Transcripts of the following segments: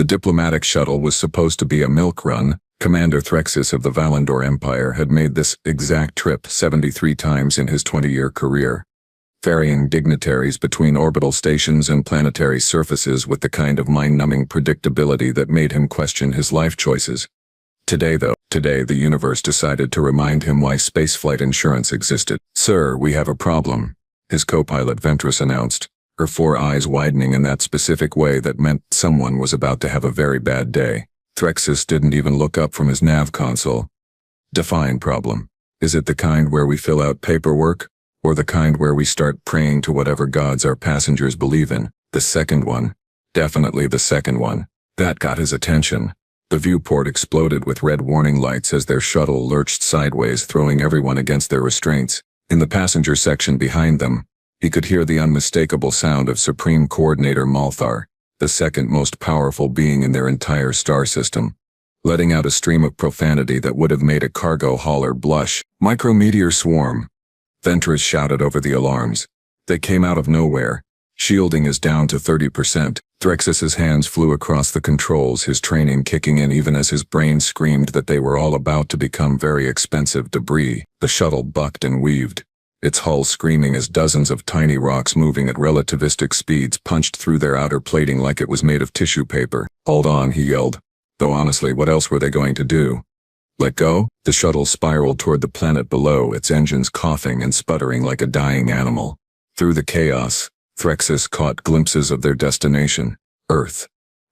The diplomatic shuttle was supposed to be a milk run. Commander Threxus of the Valandor Empire had made this exact trip 73 times in his 20-year career, ferrying dignitaries between orbital stations and planetary surfaces with the kind of mind-numbing predictability that made him question his life choices. Today the universe decided to remind him why spaceflight insurance existed. "Sir, we have a problem," his co-pilot Ventress announced, her four eyes widening in that specific way that meant someone was about to have a very bad day. Threxus didn't even look up from his nav console. "Define problem. Is it the kind where we fill out paperwork, or the kind where we start praying to whatever gods our passengers believe in?" "The second one. Definitely the second one." That got his attention. The viewport exploded with red warning lights as their shuttle lurched sideways, throwing everyone against their restraints. In the passenger section behind them, he could hear the unmistakable sound of Supreme Coordinator Malthar, the second most powerful being in their entire star system, letting out a stream of profanity that would have made a cargo hauler blush. "Micrometeor swarm," Ventress shouted over the alarms. They came out of nowhere. "Shielding is down to 30%. Threxus's hands flew across the controls, his training kicking in even as his brain screamed that they were all about to become very expensive debris. The shuttle bucked and weaved, its hull screaming as dozens of tiny rocks moving at relativistic speeds punched through their outer plating like it was made of tissue paper. "Hold on," he yelled. Though honestly, what else were they going to do? Let go? The shuttle spiraled toward the planet below, its engines coughing and sputtering like a dying animal. Through the chaos, Threxus caught glimpses of their destination, Earth.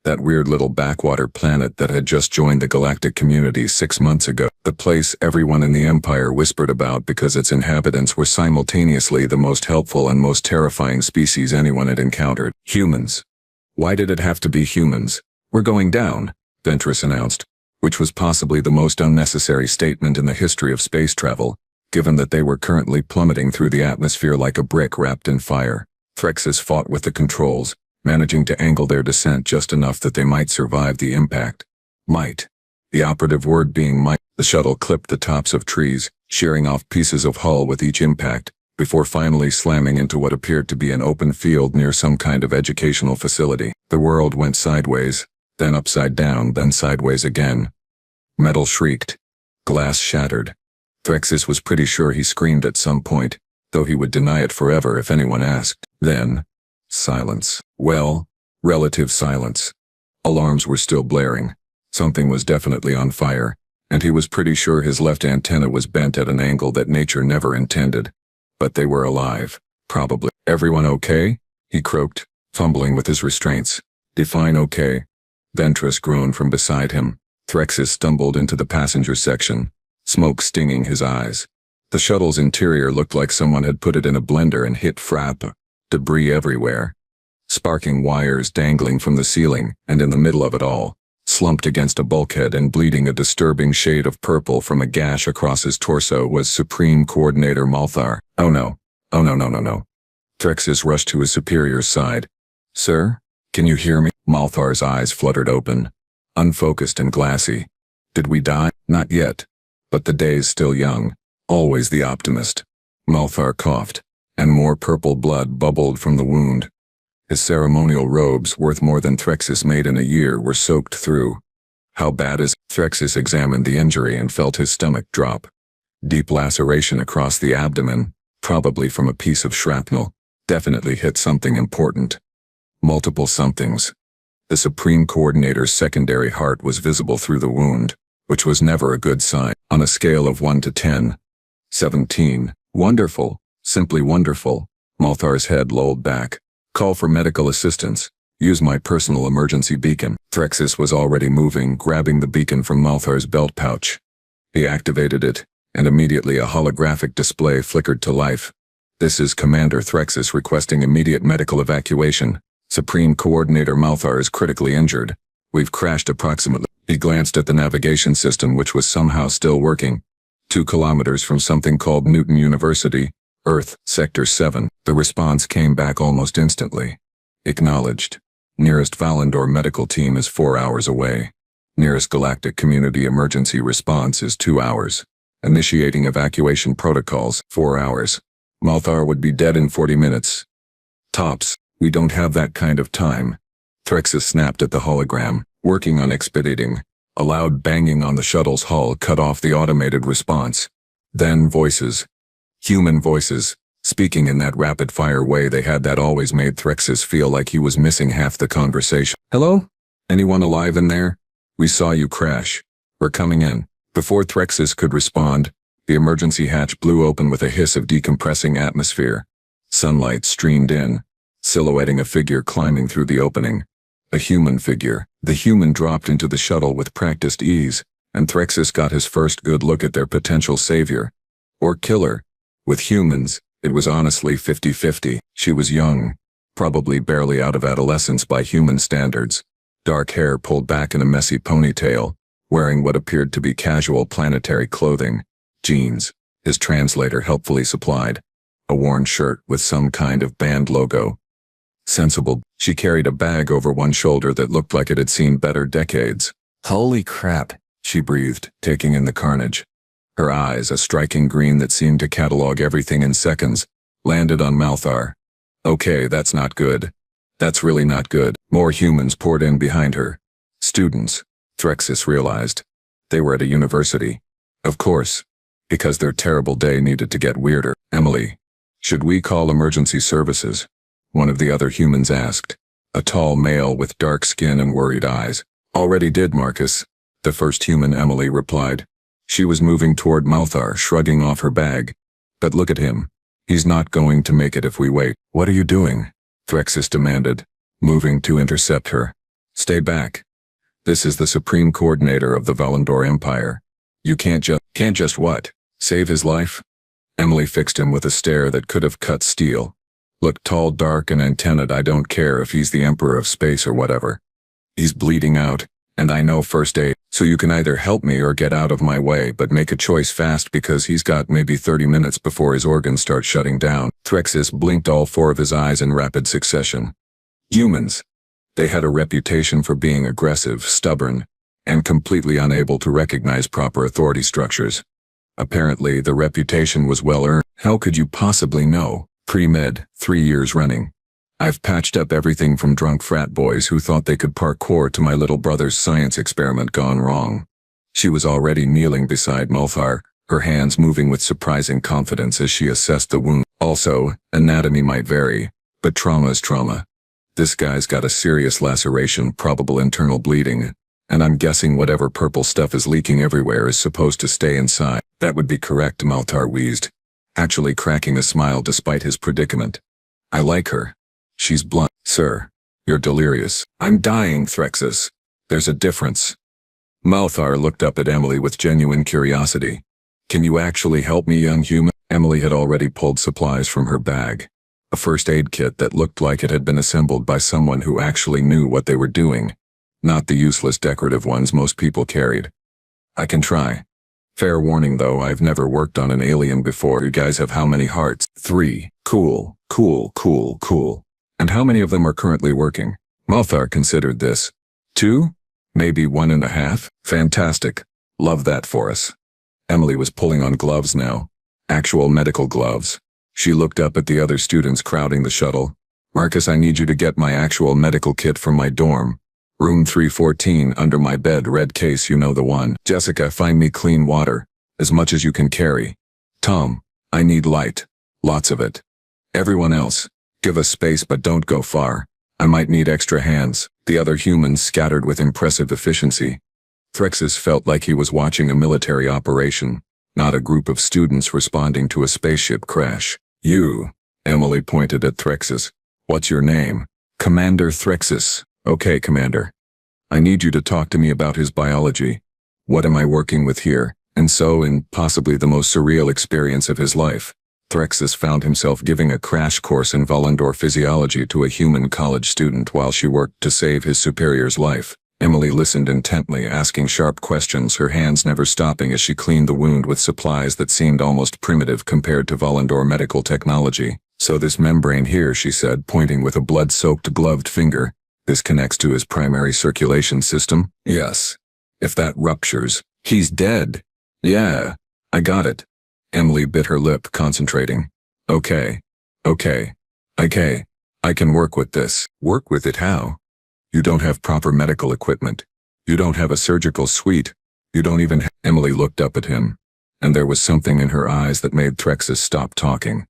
That weird little backwater planet that had just joined the galactic community 6 months ago. The place everyone in the Empire whispered about because its inhabitants were simultaneously the most helpful and most terrifying species anyone had encountered. Humans. Why did it have to be humans? "We're going down," Ventress announced, which was possibly the most unnecessary statement in the history of space travel, given that they were currently plummeting through the atmosphere like a brick wrapped in fire. Threxus fought with the controls, managing to angle their descent just enough that they might survive the impact. Might. The operative word being might. The shuttle clipped the tops of trees, shearing off pieces of hull with each impact, before finally slamming into what appeared to be an open field near some kind of educational facility. The world went sideways, then upside down, then sideways again. Metal shrieked. Glass shattered. Threxus was pretty sure he screamed at some point, though he would deny it forever if anyone asked. Then, silence. Well, relative silence. Alarms were still blaring. Something was definitely on fire, and he was pretty sure his left antenna was bent at an angle that nature never intended. But they were alive. Probably. "Everyone okay?" he croaked, fumbling with his restraints. "Define okay." Ventress groaned from beside him. Threxus stumbled into the passenger section, smoke stinging his eyes. The shuttle's interior looked like someone had put it in a blender and hit frap. Debris everywhere. Sparking wires dangling from the ceiling, and in the middle of it all, slumped against a bulkhead and bleeding a disturbing shade of purple from a gash across his torso, was Supreme Coordinator Malthar. "Oh no. Oh no. Threxus rushed to his superior's side. "Sir? Can you hear me?" Malthar's eyes fluttered open, unfocused and glassy. "Did we die?" "Not yet. But the day's still young. Always the optimist." Malthar coughed, and more purple blood bubbled from the wound. His ceremonial robes, worth more than Threxus made in a year, were soaked through. "How bad is..." Threxus examined the injury and felt his stomach drop. Deep laceration across the abdomen, probably from a piece of shrapnel. Definitely hit something important. Multiple somethings. The Supreme Coordinator's secondary heart was visible through the wound, which was never a good sign. On a scale of 1 to 10. 17. "Wonderful. Simply wonderful." Malthar's head lolled back. "Call for medical assistance. Use my personal emergency beacon." Threxus was already moving, grabbing the beacon from Malthar's belt pouch. He activated it, and immediately a holographic display flickered to life. "This is Commander Threxus requesting immediate medical evacuation. Supreme Coordinator Malthar is critically injured. We've crashed approximately..." He glanced at the navigation system, which was somehow still working. 2 kilometers from something called Newton University, Earth, Sector 7. The response came back almost instantly. Acknowledged. Nearest Valandor medical team is 4 hours away. Nearest galactic community emergency response is 2 hours. Initiating evacuation protocols, 4 hours. Malthar would be dead in 40 minutes. Tops. We don't have that kind of time. Threxus snapped at the hologram, working on expediting. A loud banging on the shuttle's hull cut off the automated response. Then voices. Human voices, speaking in that rapid-fire way they had that always made Threxus feel like he was missing half the conversation. "Hello? Anyone alive in there? We saw you crash. We're coming in." Before Threxus could respond, the emergency hatch blew open with a hiss of decompressing atmosphere. Sunlight streamed in, silhouetting a figure climbing through the opening. A human figure. The human dropped into the shuttle with practiced ease, and Threxus got his first good look at their potential savior. Or killer. With humans, it was honestly 50-50. She was young, probably barely out of adolescence by human standards. Dark hair pulled back in a messy ponytail, wearing what appeared to be casual planetary clothing. Jeans, his translator helpfully supplied. A worn shirt with some kind of band logo. Sensible. She carried a bag over one shoulder that looked like it had seen better decades. "Holy crap," she breathed, taking in the carnage. Her eyes, a striking green that seemed to catalog everything in seconds, landed on Malthar. "Okay, that's not good. That's really not good." More humans poured in behind her. Students, Threxus realized. They were at a university. Of course, because their terrible day needed to get weirder. "Emily, should we call emergency services?" one of the other humans asked. A tall male with dark skin and worried eyes. "Already did, Marcus," the first human Emily replied. She was moving toward Malthar, shrugging off her bag. "But look at him. He's not going to make it if we wait." "What are you doing?" Threxus demanded, moving to intercept her. "Stay back. This is the Supreme Coordinator of the Valandor Empire. You can't just what? Save his life?" Emily fixed him with a stare that could have cut steel. "Look, tall, dark, and antennaed. I don't care if he's the Emperor of Space or whatever. He's bleeding out, and I know first aid, so you can either help me or get out of my way, but make a choice fast because he's got maybe 30 minutes before his organs start shutting down." Threxus blinked all four of his eyes in rapid succession. Humans. They had a reputation for being aggressive, stubborn, and completely unable to recognize proper authority structures. Apparently, the reputation was well earned. "How could you possibly know? Pre-med, 3 years running. I've patched up everything from drunk frat boys who thought they could parkour to my little brother's science experiment gone wrong." She was already kneeling beside Malthar, her hands moving with surprising confidence as she assessed the wound. "Also, anatomy might vary, but trauma is trauma. This guy's got a serious laceration, probable internal bleeding, and I'm guessing whatever purple stuff is leaking everywhere is supposed to stay inside." "That would be correct," Malthar wheezed, actually cracking a smile despite his predicament. "I like her. She's blunt." "Sir, you're delirious." "I'm dying, Threxus. There's a difference." Malthar looked up at Emily with genuine curiosity. "Can you actually help me, young human?" Emily had already pulled supplies from her bag. A first aid kit that looked like it had been assembled by someone who actually knew what they were doing, not the useless decorative ones most people carried. "I can try. Fair warning though, I've never worked on an alien before." "You guys have how many hearts?" 3. Cool. "And how many of them are currently working?" Malthar considered this. 2? Maybe 1.5? "Fantastic. Love that for us." Emily was pulling on gloves now. Actual medical gloves. She looked up at the other students crowding the shuttle. "Marcus, I need you to get my actual medical kit from my dorm. Room 314, under my bed, red case, you know the one. Jessica, find me clean water, as much as you can carry. Tom, I need light. Lots of it. Everyone else, give us space but don't go far. I might need extra hands." The other humans scattered with impressive efficiency. Threxus felt like he was watching a military operation, not a group of students responding to a spaceship crash. "You," Emily pointed at Threxus. "What's your name?" "Commander Threxus." "Okay, Commander. I need you to talk to me about his biology. What am I working with here?" And so, in possibly the most surreal experience of his life, Threxus found himself giving a crash course in Valandor physiology to a human college student while she worked to save his superior's life. Emily listened intently, asking sharp questions, her hands never stopping as she cleaned the wound with supplies that seemed almost primitive compared to Valandor medical technology. "So this membrane here," she said, pointing with a blood-soaked gloved finger, "this connects to his primary circulation system?" "Yes. If that ruptures, he's dead." "Yeah, I got it." Emily bit her lip, concentrating. Okay. I can work with this." "Work with it how?" You don't have proper medical equipment. You don't have a surgical suite. You don't even have... Emily looked up at him, and there was something in her eyes that made Threxus stop talking.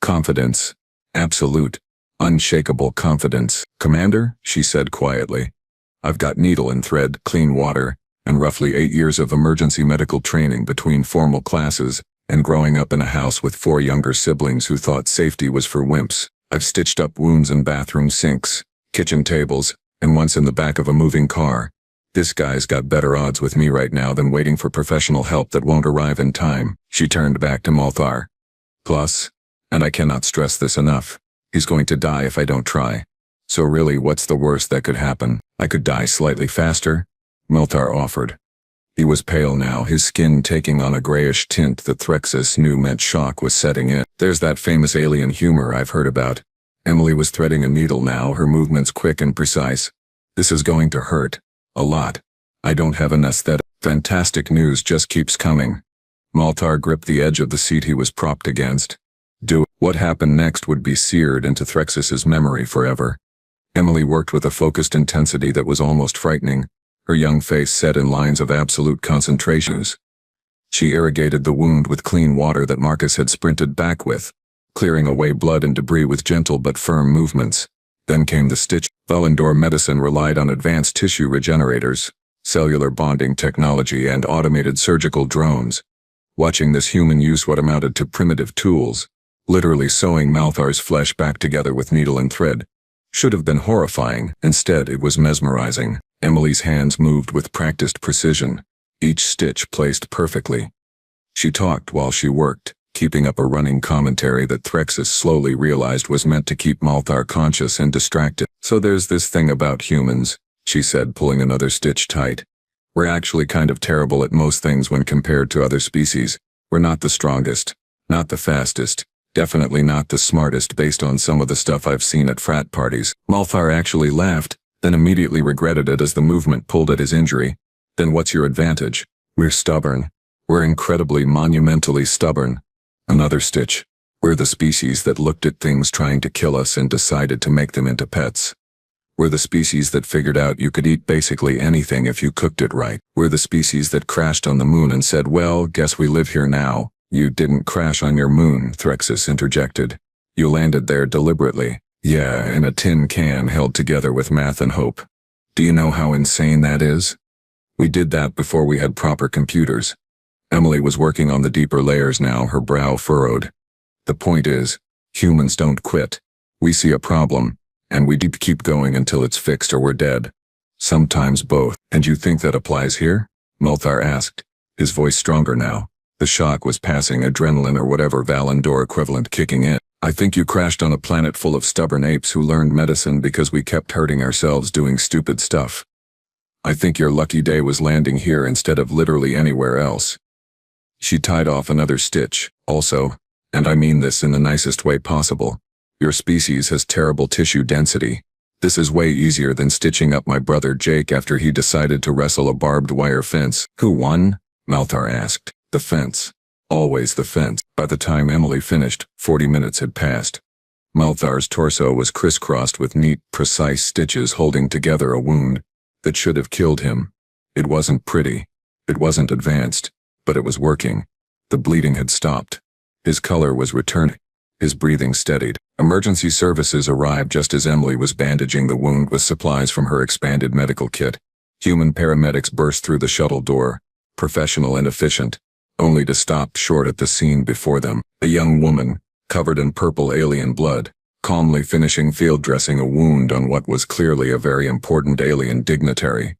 Confidence. Absolute, unshakable confidence. "Commander," she said quietly, "I've got needle and thread, clean water, and roughly 8 years of emergency medical training between formal classes and growing up in a house with 4 younger siblings who thought safety was for wimps. I've stitched up wounds in bathroom sinks, kitchen tables, and once in the back of a moving car. This guy's got better odds with me right now than waiting for professional help that won't arrive in time." She turned back to Malthar. "Plus, and I cannot stress this enough, he's going to die if I don't try. So really, what's the worst that could happen? I could die slightly faster," Malthar offered. He was pale now, his skin taking on a grayish tint that Threxus knew meant shock was setting in. "There's that famous alien humor I've heard about." Emily was threading a needle now, her movements quick and precise. "This is going to hurt. A lot. I don't have anesthetic." "Fantastic news just keeps coming." Malthar gripped the edge of the seat he was propped against. "Do it." What happened next would be seared into Threxus's memory forever. Emily worked with a focused intensity that was almost frightening, her young face set in lines of absolute concentration. She irrigated the wound with clean water that Marcus had sprinted back with, clearing away blood and debris with gentle but firm movements. Then came the stitch. Valandor medicine relied on advanced tissue regenerators, cellular bonding technology, and automated surgical drones. Watching this human use what amounted to primitive tools, literally sewing Malthar's flesh back together with needle and thread, should have been horrifying. Instead, it was mesmerizing. Emily's hands moved with practiced precision, each stitch placed perfectly. She talked while she worked, keeping up a running commentary that Threxus slowly realized was meant to keep Malthar conscious and distracted. "So there's this thing about humans," she said, pulling another stitch tight. "We're actually kind of terrible at most things when compared to other species. We're not the strongest, not the fastest, definitely not the smartest based on some of the stuff I've seen at frat parties." Malthar actually laughed, then immediately regretted it as the movement pulled at his injury. "Then what's your advantage? We're stubborn. We're incredibly, monumentally stubborn." Another stitch. "We're the species that looked at things trying to kill us and decided to make them into pets. We're the species that figured out you could eat basically anything if you cooked it right. We're the species that crashed on the moon and said, well, guess we live here now." "You didn't crash on your moon," Threxus interjected. "You landed there deliberately. Yeah, in a tin can held together with math and hope. Do you know how insane that is? We did that before we had proper computers." Emily was working on the deeper layers now, her brow furrowed. "The point is, humans don't quit. We see a problem, and we keep going until it's fixed or we're dead. Sometimes both." "And you think that applies here?" Malthar asked, his voice stronger now. The shock was passing, adrenaline or whatever Valandor equivalent kicking in. "I think you crashed on a planet full of stubborn apes who learned medicine because we kept hurting ourselves doing stupid stuff. I think your lucky day was landing here instead of literally anywhere else." She tied off another stitch. "Also, and I mean this in the nicest way possible, your species has terrible tissue density. This is way easier than stitching up my brother Jake after he decided to wrestle a barbed wire fence." "Who won?" Malthar asked. "The fence. Always the fence." By the time Emily finished, 40 minutes had passed. Malthar's torso was crisscrossed with neat, precise stitches holding together a wound that should have killed him. It wasn't pretty. It wasn't advanced. But it was working. The bleeding had stopped. His color was returning. His breathing steadied. Emergency services arrived just as Emily was bandaging the wound with supplies from her expanded medical kit. Human paramedics burst through the shuttle door, professional and efficient, only to stop short at the scene before them. A young woman, covered in purple alien blood, calmly finishing field dressing a wound on what was clearly a very important alien dignitary.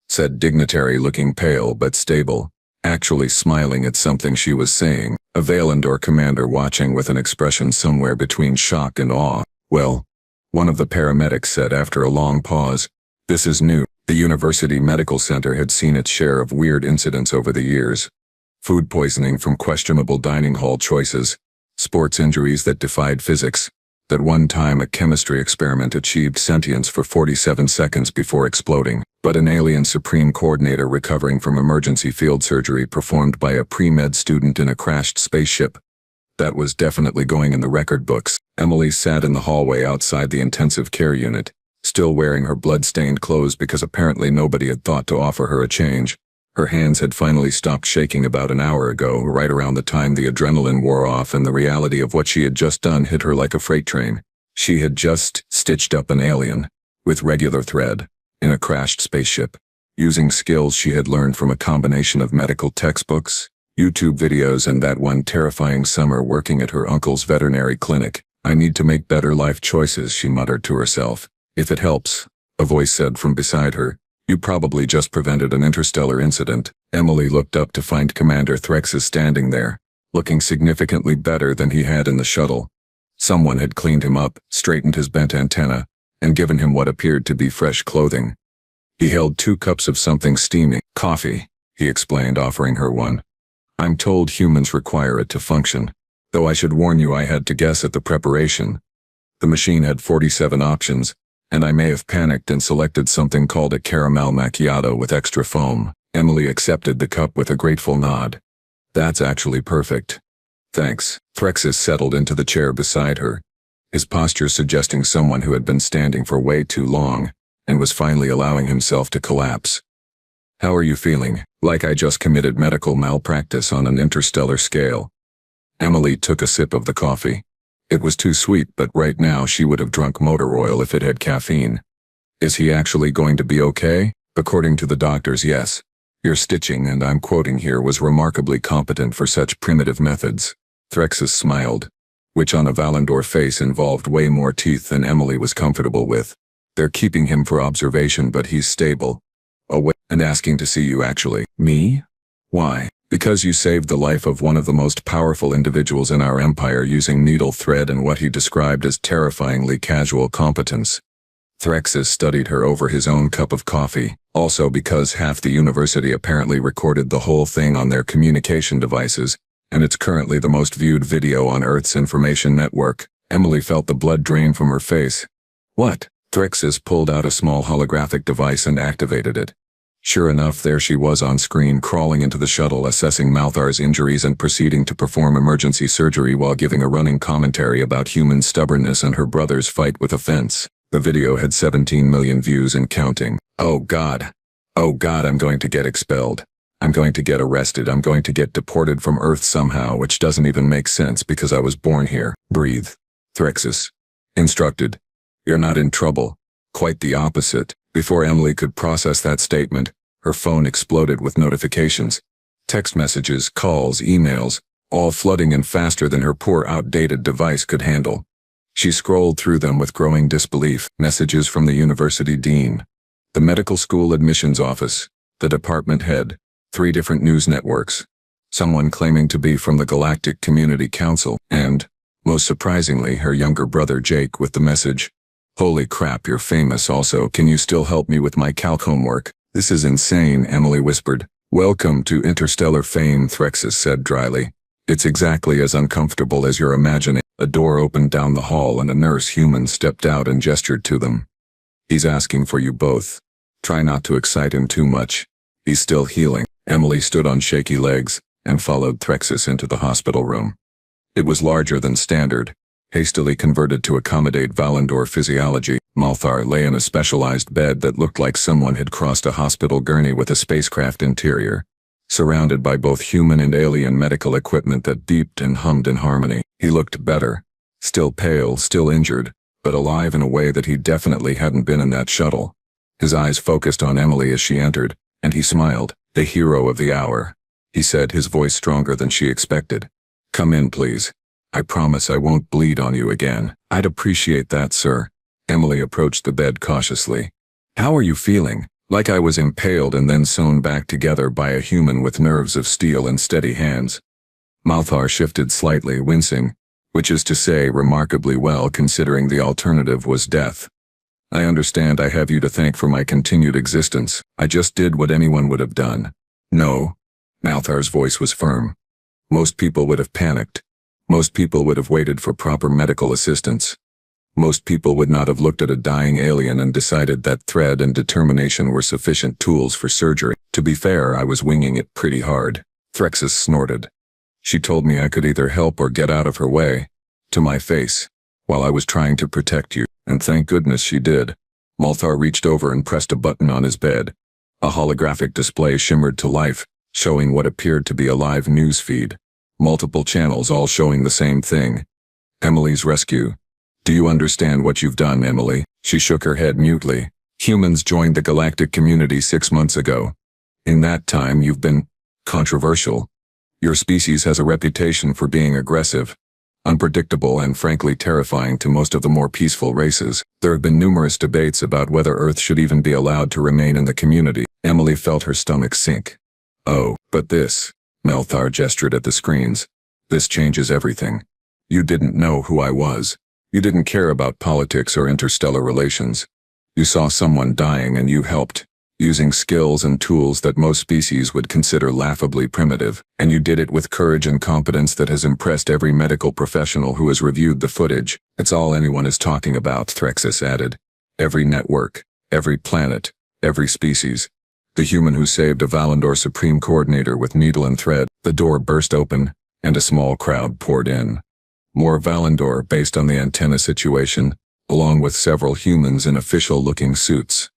Said dignitary looking pale but stable, actually smiling at something she was saying, a Valandor commander watching with an expression somewhere between shock and awe. "Well," one of the paramedics said after a long pause, "this is new." The University Medical Center had seen its share of weird incidents over the years. Food poisoning from questionable dining hall choices, sports injuries that defied physics. That one time a chemistry experiment achieved sentience for 47 seconds before exploding. But an alien supreme coordinator recovering from emergency field surgery performed by a pre-med student in a crashed spaceship. That was definitely going in the record books. Emily sat in the hallway outside the intensive care unit, still wearing her blood-stained clothes because apparently nobody had thought to offer her a change. Her hands had finally stopped shaking about an hour ago, right around the time the adrenaline wore off and the reality of what she had just done hit her like a freight train. She had just stitched up an alien, with regular thread, in a crashed spaceship, using skills she had learned from a combination of medical textbooks, YouTube videos, and that one terrifying summer working at her uncle's veterinary clinic. "I need to make better life choices," she muttered to herself. "If it helps," a voice said from beside her, "you probably just prevented an interstellar incident." Emily looked up to find Commander Threxus standing there, looking significantly better than he had in the shuttle. Someone had cleaned him up, straightened his bent antenna, and given him what appeared to be fresh clothing. He held 2 cups of something steaming. "Coffee," he explained, offering her one. "I'm told humans require it to function, though I should warn you I had to guess at the preparation. The machine had 47 options, and I may have panicked and selected something called a caramel macchiato with extra foam." Emily accepted the cup with a grateful nod. "That's actually perfect. Thanks." Threxus settled into the chair beside her, his posture suggesting someone who had been standing for way too long, and was finally allowing himself to collapse. "How are you feeling?" "Like I just committed medical malpractice on an interstellar scale." Emily took a sip of the coffee. It was too sweet, but right now she would have drunk motor oil if it had caffeine. "Is he actually going to be okay?" "According to the doctors, yes. Your stitching, and I'm quoting here, was remarkably competent for such primitive methods." Threxus smiled, which on a Valandor face involved way more teeth than Emily was comfortable with. "They're keeping him for observation, but he's stable. Oh wait, and asking to see you actually." "Me? Why?" "Because you saved the life of one of the most powerful individuals in our empire using needle thread and what he described as terrifyingly casual competence." Threxus studied her over his own cup of coffee. "Also because half the university apparently recorded the whole thing on their communication devices, and it's currently the most viewed video on Earth's information network." Emily felt the blood drain from her face. "What?" Threxus pulled out a small holographic device and activated it. Sure enough, there she was on screen, crawling into the shuttle, assessing Malthar's injuries and proceeding to perform emergency surgery while giving a running commentary about human stubbornness and her brother's fight with a fence. The video had 17 million views and counting. "Oh God. Oh God, I'm going to get expelled. I'm going to get arrested. I'm going to get deported from Earth somehow, which doesn't even make sense because I was born here." "Breathe," Threxus instructed. "You're not in trouble. Quite the opposite." Before Emily could process that statement, her phone exploded with notifications. Text messages, calls, emails, all flooding in faster than her poor outdated device could handle. She scrolled through them with growing disbelief. Messages from the university dean, the medical school admissions office, the department head, 3 different news networks, someone claiming to be from the Galactic Community Council, and, most surprisingly, her younger brother Jake with the message, "Holy crap, you're famous also. Can you still help me with my calc homework?" "This is insane," Emily whispered. "Welcome to interstellar fame," Threxus said dryly. "It's exactly as uncomfortable as you're imagining." A door opened down the hall and a nurse human stepped out and gestured to them. "He's asking for you both. Try not to excite him too much. He's still healing." Emily stood on shaky legs and followed Threxus into the hospital room. It was larger than standard, hastily converted to accommodate Valandor physiology. Malthar lay in a specialized bed that looked like someone had crossed a hospital gurney with a spacecraft interior, surrounded by both human and alien medical equipment that beeped and hummed in harmony. He looked better, still pale, still injured, but alive in a way that he definitely hadn't been in that shuttle. His eyes focused on Emily as she entered, and he smiled. "The hero of the hour," he said, his voice stronger than she expected. "Come in, please. I promise I won't bleed on you again." "I'd appreciate that, sir." Emily approached the bed cautiously. "How are you feeling?" "Like I was impaled and then sewn back together by a human with nerves of steel and steady hands." Malthar shifted slightly, wincing, which is to say remarkably well considering the alternative was death. "I understand I have you to thank for my continued existence. I just did what anyone would have done." "No." Malthar's voice was firm. "Most people would have panicked. Most people would have waited for proper medical assistance. Most people would not have looked at a dying alien and decided that thread and determination were sufficient tools for surgery. To be fair, I was winging it pretty hard." Threxus snorted. "She told me I could either help or get out of her way, to my face, while I was trying to protect you, and thank goodness she did." Malthar reached over and pressed a button on his bed. A holographic display shimmered to life, showing what appeared to be a live news feed. Multiple channels all showing the same thing. Emily's rescue. Do you understand what you've done, Emily? She shook her head mutely. Humans joined the galactic community 6 months ago. In that time you've been controversial. Your species has a reputation for being aggressive, unpredictable, and frankly terrifying to most of the more peaceful races. There have been numerous debates about whether Earth should even be allowed to remain in the community. Emily felt her stomach sink. Oh, but this, Malthar gestured at the screens. This changes everything. You didn't know who I was. You didn't care about politics or interstellar relations. You saw someone dying and you helped, using skills and tools that most species would consider laughably primitive, and you did it with courage and competence that has impressed every medical professional who has reviewed the footage. It's all anyone is talking about, Threxus added. Every network, every planet, every species. The human who saved a Valandor Supreme Coordinator with needle and thread. The door burst open, and a small crowd poured in. More Valandor based on the antenna situation, along with several humans in official-looking suits.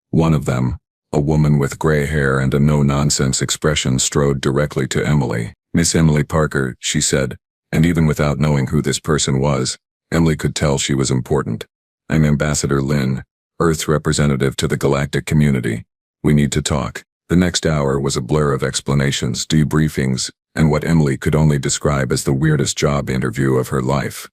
One of them, a woman with gray hair and a no-nonsense expression, strode directly to Emily. Miss Emily Parker, she said, and even without knowing who this person was, Emily could tell she was important. I'm Ambassador Lin, Earth's representative to the galactic community. We need to talk. The next hour was a blur of explanations, debriefings, and what Emily could only describe as the weirdest job interview of her life.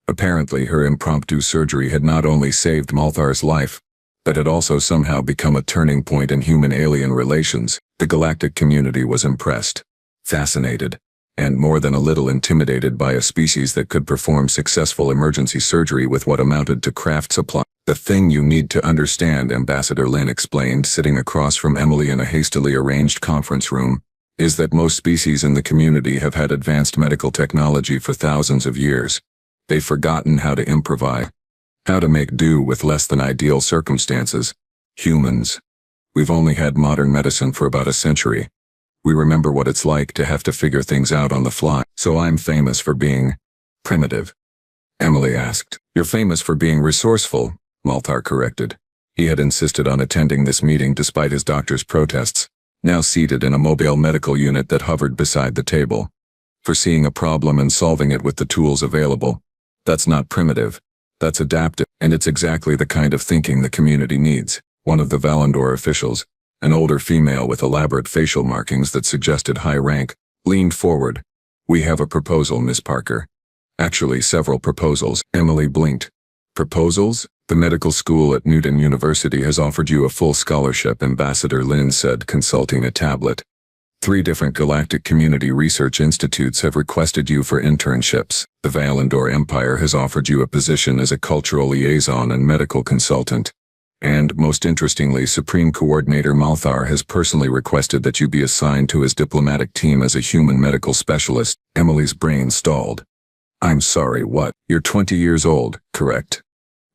Apparently, her impromptu surgery had not only saved Malthar's life, but had also somehow become a turning point in human-alien relations. The galactic community was impressed, fascinated, and more than a little intimidated by a species that could perform successful emergency surgery with what amounted to craft supply. The thing you need to understand, Ambassador Lin explained, sitting across from Emily in a hastily arranged conference room, is that most species in the community have had advanced medical technology for thousands of years. They've forgotten how to improvise, how to make do with less than ideal circumstances. Humans. We've only had modern medicine for about a century. We remember what it's like to have to figure things out on the fly. So I'm famous for being primitive. Emily asked. You're famous for being resourceful, Malthar corrected. He had insisted on attending this meeting despite his doctor's protests, now seated in a mobile medical unit that hovered beside the table. For seeing a problem and solving it with the tools available. That's not primitive. That's adaptive, and it's exactly the kind of thinking the community needs. One of the Valandor officials, an older female with elaborate facial markings that suggested high rank, leaned forward. We have a proposal, Miss Parker. Actually, several proposals. Emily blinked. Proposals? The medical school at Newton University has offered you a full scholarship, Ambassador Lin said, consulting a tablet. 3 different galactic community research institutes have requested you for internships. The Valandor Empire has offered you a position as a cultural liaison and medical consultant. And, most interestingly, Supreme Coordinator Malthar has personally requested that you be assigned to his diplomatic team as a human medical specialist. Emily's brain stalled. I'm sorry, what? You're 20 years old, correct?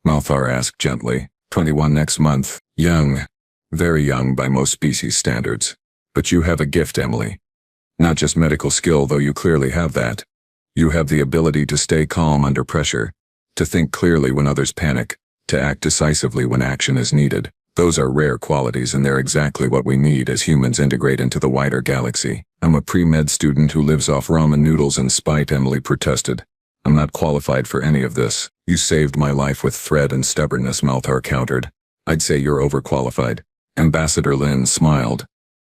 Malthar asked gently. 21 next month. Young. Very young by most species standards. But you have a gift, Emily. Not just medical skill, though you clearly have that. You have the ability to stay calm under pressure, to think clearly when others panic, to act decisively when action is needed. Those are rare qualities, and they're exactly what we need as humans integrate into the wider galaxy. I'm a pre-med student who lives off ramen noodles and spite, Emily protested. I'm not qualified for any of this. You saved my life with thread and stubbornness, Malthar countered. I'd say you're overqualified. Ambassador Lin smiled.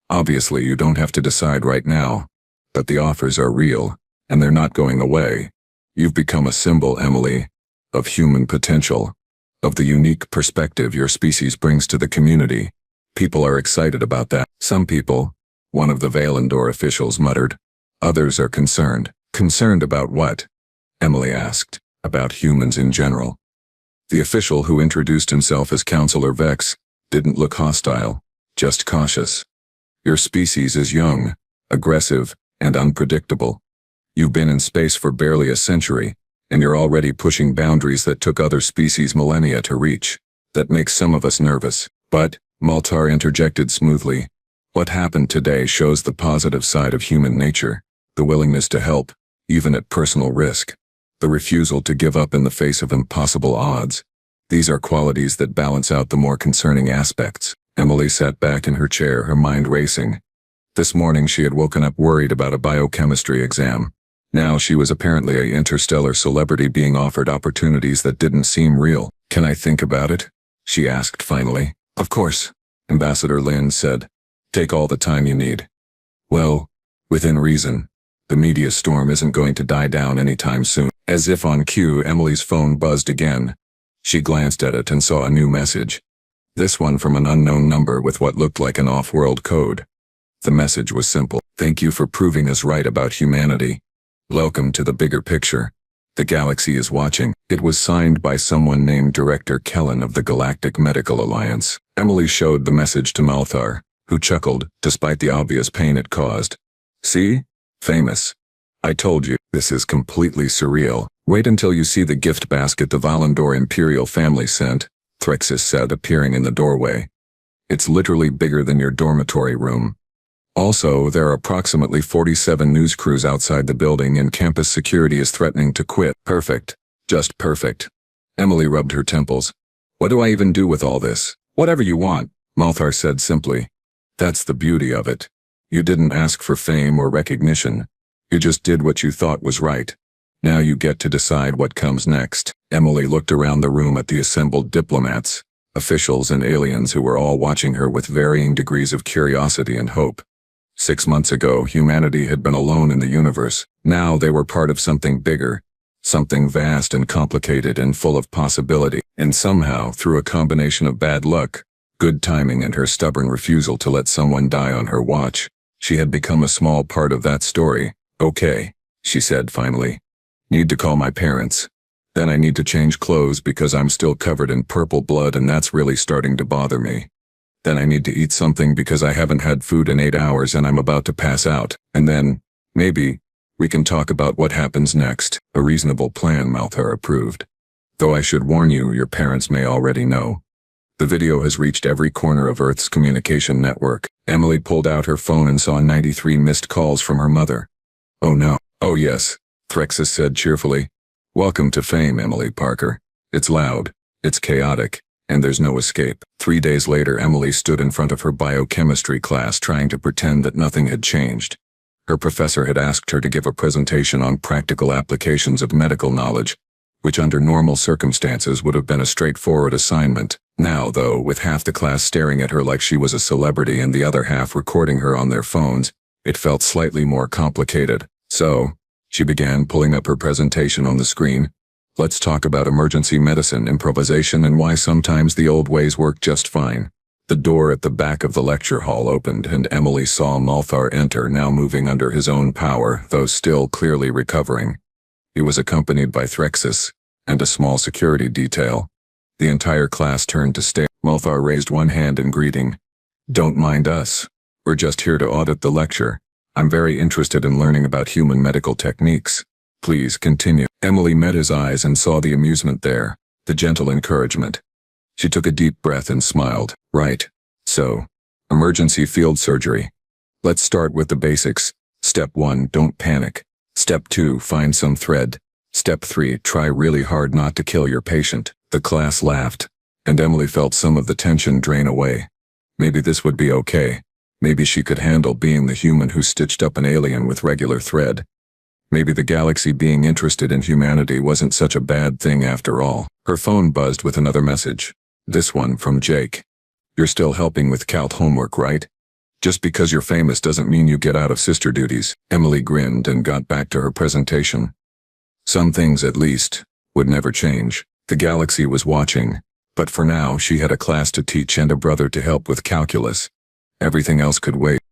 Obviously, you don't have to decide right now. But the offers are real, and they're not going away. You've become a symbol, Emily, of human potential, of the unique perspective your species brings to the community. People are excited about that. Some people, one of the Valandor officials muttered. Others are concerned. Concerned about what? Emily asked. About humans in general. The official, who introduced himself as Counselor Vex, didn't look hostile, just cautious. Your species is young, aggressive, and unpredictable. You've been in space for barely a century, and you're already pushing boundaries that took other species millennia to reach. That makes some of us nervous. But, Malthar interjected smoothly, what happened today shows the positive side of human nature, the willingness to help, even at personal risk. The refusal to give up in the face of impossible odds. These are qualities that balance out the more concerning aspects. Emily sat back in her chair, her mind racing. This morning she had woken up worried about a biochemistry exam. Now she was apparently an interstellar celebrity being offered opportunities that didn't seem real. "Can I think about it?" she asked finally. "Of course," Ambassador Lin said. "Take all the time you need." "Well, within reason. The media storm isn't going to die down anytime soon." As if on cue, Emily's phone buzzed again. She glanced at it and saw a new message. This one from an unknown number with what looked like an off-world code. The message was simple. "Thank you for proving us right about humanity. Welcome to the bigger picture. The galaxy is watching." It was signed by someone named Director Kellen of the Galactic Medical Alliance. Emily showed the message to Malthar, who chuckled, despite the obvious pain it caused. "See? Famous. I told you, this is completely surreal. Wait until you see the gift basket the Valandor Imperial family sent," Threxis said, appearing in the doorway. "It's literally bigger than your dormitory room. Also, there are approximately 47 news crews outside the building and campus security is threatening to quit." "Perfect. Just perfect." Emily rubbed her temples. "What do I even do with all this?" "Whatever you want," Malthar said simply. "That's the beauty of it. You didn't ask for fame or recognition. You just did what you thought was right. Now you get to decide what comes next." Emily looked around the room at the assembled diplomats, officials and aliens who were all watching her with varying degrees of curiosity and hope. 6 months ago, humanity had been alone in the universe. Now they were part of something bigger, something vast and complicated and full of possibility. And somehow, through a combination of bad luck, good timing and her stubborn refusal to let someone die on her watch, she had become a small part of that story. "Okay," she said finally. "Need to call my parents. Then I need to change clothes because I'm still covered in purple blood and that's really starting to bother me. Then I need to eat something because I haven't had food in 8 hours and I'm about to pass out. And then, maybe, we can talk about what happens next." "A reasonable plan," Malthar approved. "Though I should warn you, your parents may already know. The video has reached every corner of Earth's communication network." Emily pulled out her phone and saw 93 missed calls from her mother. "Oh no." "Oh yes," Threxis said cheerfully. "Welcome to fame, Emily Parker. It's loud, it's chaotic, and there's no escape." 3 days later, Emily stood in front of her biochemistry class trying to pretend that nothing had changed. Her professor had asked her to give a presentation on practical applications of medical knowledge, which under normal circumstances would have been a straightforward assignment. Now, though, with half the class staring at her like she was a celebrity and the other half recording her on their phones, it felt slightly more complicated. "So," she began, pulling up her presentation on the screen, "let's talk about emergency medicine, improvisation, and why sometimes the old ways work just fine." The door at the back of the lecture hall opened and Emily saw Malthar enter, now moving under his own power, though still clearly recovering. He was accompanied by Threxis and a small security detail. The entire class turned to stare. Malthar raised one hand in greeting. "Don't mind us. We're just here to audit the lecture. I'm very interested in learning about human medical techniques. Please continue." Emily met his eyes and saw the amusement there, the gentle encouragement. She took a deep breath and smiled. "Right. So, emergency field surgery. Let's start with the basics. Step 1, don't panic. Step 2, find some thread. Step 3, try really hard not to kill your patient." The class laughed, and Emily felt some of the tension drain away. Maybe this would be okay. Maybe she could handle being the human who stitched up an alien with regular thread. Maybe the galaxy being interested in humanity wasn't such a bad thing after all. Her phone buzzed with another message. This one from Jake. "You're still helping with calc homework, right? Just because you're famous doesn't mean you get out of sister duties." Emily grinned and got back to her presentation. Some things, at least, would never change. The galaxy was watching, but for now she had a class to teach and a brother to help with calculus. Everything else could wait.